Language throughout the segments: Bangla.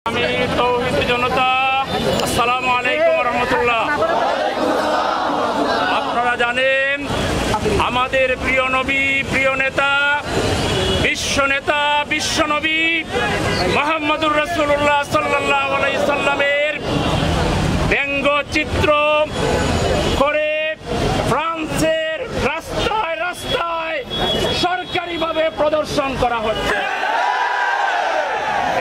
আমি তৌহিদি জনতা, আসসালামু আলাইকুম ওয়া রাহমাতুল্লাহ। আপনারা জানেন আমাদের প্রিয় নবী, প্রিয় নেতা, বিশ্বনবী মুহাম্মদুর রাসূলুল্লাহ সাল্লাল্লাহু আলাইহি সাল্লামের ব্যঙ্গচিত্র করে ফ্রান্সের রাস্তায় রাস্তায় সরকারিভাবে প্রদর্শন করা হচ্ছে।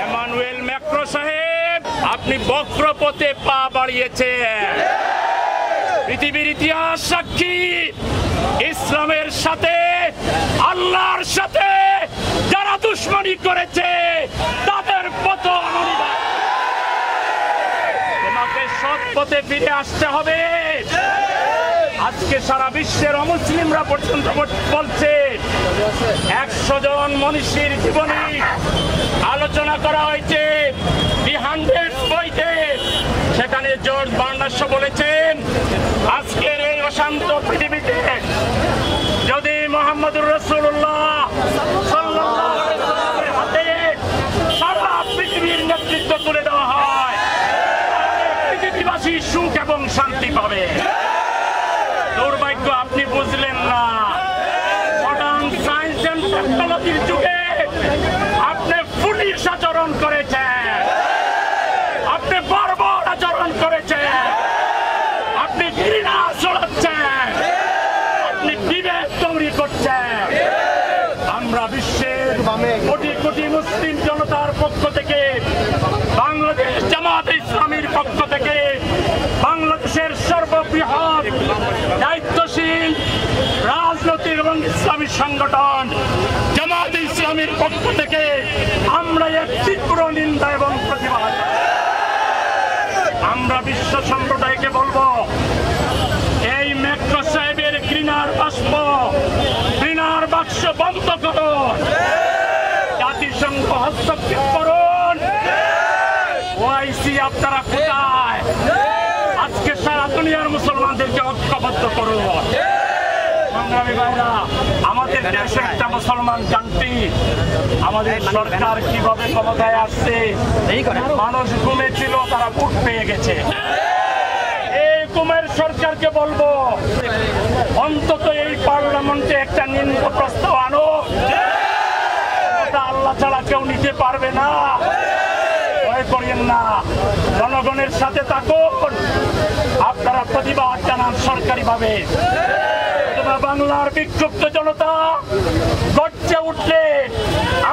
এমানুয়েল ম্যাক্রো সাহেব, আপনি বক্রপথে পা বাড়িয়েছেন। পৃথিবীর ইতিহাস সাক্ষী, ইসলামের সাথে, আল্লাহর সাথে যারা দুশমনী করেছে তাদের পতন অনিবার্য। তোমাকে সৎ পথে ফিরে আসতে হবে। আজকে সারা বিশ্বের অমুসলিমরা পর্যন্ত বলছে 100 জন মনীষীর জীবনী আলোচনা করা হয়েছে দি 100 বইতে। সেখানে জর্জ বার্নাস বলেছেন, আজকের এই অশান্ত পৃথিবীতে যদি মুহাম্মদুর রাসূলুল্লাহ সাল্লাল্লাহু আলাইহি ওয়াসাল্লামের হাতে সারা পৃথিবীর নেতৃত্ব তুলে দেওয়া হয়, পৃথিবীবাসী সুখ এবং শান্তি পাবে। দুর্ভাগ্য আপনি বুঝলেন না। মডার্ন সায়েন্স এন্ড টেকনোলজির যুগে আপনি পুলিশ আচরণ করেছেন, আপনি বর্বর আচরণ করেছেন, আপনি ঘৃণা ছড়াচ্ছেন, আপনি বিভেদ তৈরি করছেন। আমরা বিশ্বের কোটি কোটি মুসলিম জনতার পক্ষ থেকে, বাংলাদেশ জামাতে ইসলামীর পক্ষ থেকে, বাংলাদেশের সর্ববৃহৎ দায়িত্বশীল রাজনৈতিক এবং ইসলামী সংগঠন জামাতে ইসলামীর পক্ষ থেকে আমরা এক তীব্র নিন্দা এবং প্রতিবাদ। আমরা বিশ্ব সম্প্রদায়কে বলবো, এই ম্যাক্রো সাহেবের ঘৃণার বাক্স বন্ধ করুন, জাতিসংঘ হস্তক্ষেপ করুন। ওআইসি আপনারা কোথায়? আজকে সারা দুনিয়ার মুসলমানদেরকে ঐক্যবদ্ধ করুন। সংগ্রামী ভাইরা, আমাদের দেশে একটা মুসলমান কান্ট্রি, আমাদের সরকার কিভাবে ক্ষমতায় আসছে, মানুষ ঘুমেছিল, তারা ভোট পেয়ে গেছে। এই ঘুমের সরকারকে বলবো, অন্তত এই পার্লামেন্টে একটা নিম্ন প্রস্তাব আনো। আল্লাহ ছাড়া কেউ নিতে পারবে না, ভয় করিয়েন না। জনগণের সাথে থাকুন, আপনারা প্রতিবাদ জানান সরকারিভাবে। বাংলার বিক্ষুব্ধ জনতা গর্জে উঠলে,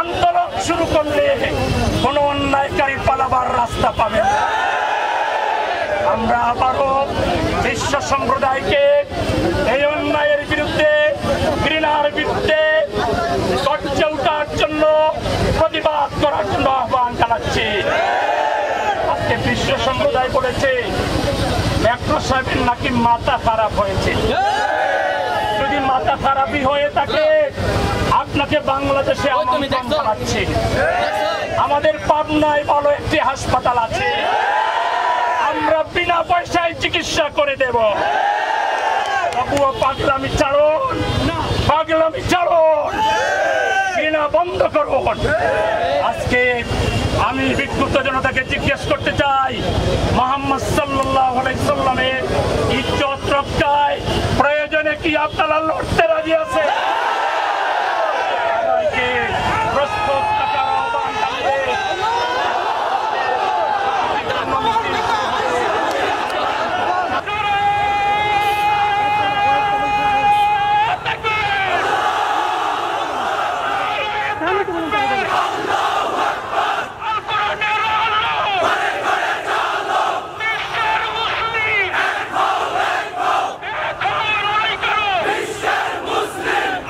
আন্দোলন শুরু করলে কোন অন্যায়কারী পালাবার রাস্তা পাবে না। আমরা আবারও বিশ্ব সম্প্রদায়কে এই অন্যায়ের বিরুদ্ধে, ঘৃণার বিরুদ্ধে গর্জে ওঠার জন্য, প্রতিবাদ করার জন্য আহ্বান জানাচ্ছি। আজকে বিশ্ব সম্প্রদায় বলেছে ম্যাক্রো সাহেবের নাকি মাথা খারাপ হয়েছে। যদি মাথা খারাপই হয়ে থাকে, আপনাকে বাংলাদেশে আমন্ত্রণ জানাচ্ছি। আমাদের পাবনায় ভালো একটি হাসপাতাল আছে, আমরা বিনা পয়সায় চিকিৎসা করে দেব। তবুও পাগলামি ছাড়ুন, পাগলামি ছাড়ুন, ঘৃণা বন্ধ করুন। আজকে আমি বিক্ষুব্ধ জনতাকে জিজ্ঞেস করতে চাই, মুহাম্মদ সাল্লাল্লাহু আলাইহি সাল্লামের ইজ্জত রক্ষায় প্রয়োজনে কি আপনারা লড়তে রাজি আছে? প্রস্তুত থাকার আহ্বান জানিয়ে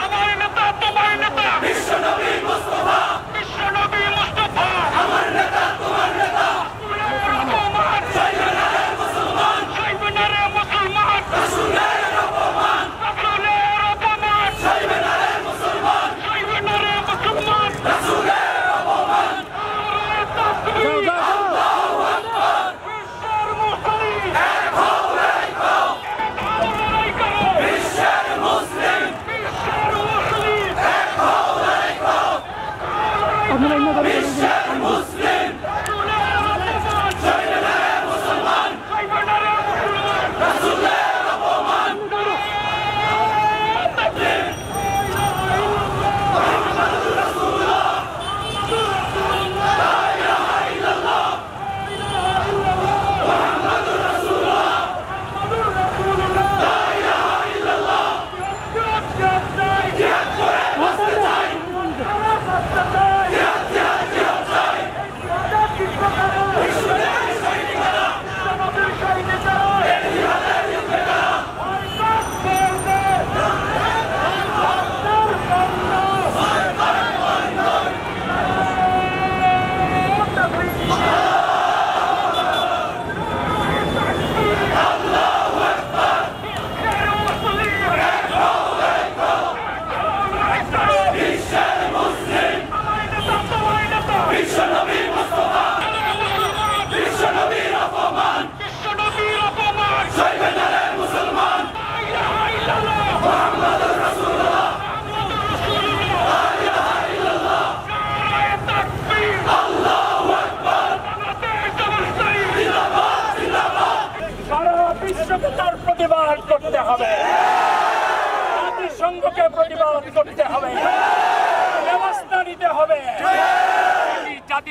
আমার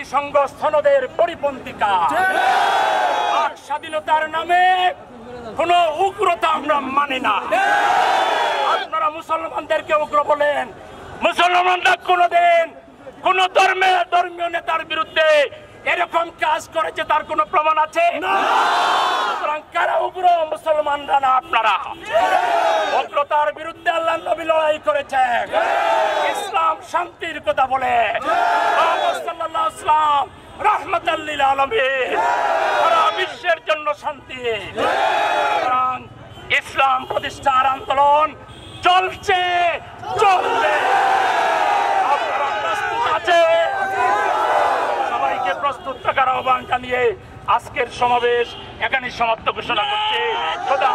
জাতিসংঘ সনদের পরিপন্থী কাজ। আর স্বাধীনতার নামে কোন উগ্রতা আমরা মানি না। আপনারা মুসলমানদেরকে উগ্র বলেন, মুসলমানরা কোনদিন কোন ধর্মীয় নেতার বিরুদ্ধে এরকম কাজ করেছে তার কোন প্রমাণ আছে? সুতরাং কারা উগ্র? মুসলমানরা না, আপনারা। উগ্রতার বিরুদ্ধে আল্লাহর নবী লড়াই করেছেন। ইসলাম শান্তির কথা বলে। মুহাম্মদ সাল্লাল্লাহু আলাইহি ওয়াসাল্লাম রাহমাতাল লিল আলামিন, সারা বিশ্বের জন্য শান্তি। সুতরাং ইসলাম প্রতিষ্ঠার আন্দোলন চলছে, চলবে। আপনারা প্রস্তুত আছে? সবাইকে প্রস্তুত থাকার আহ্বান জানিয়ে আজকের সমাবেশ এখানে সমাপ্ত ঘোষণা করছে। খোদা।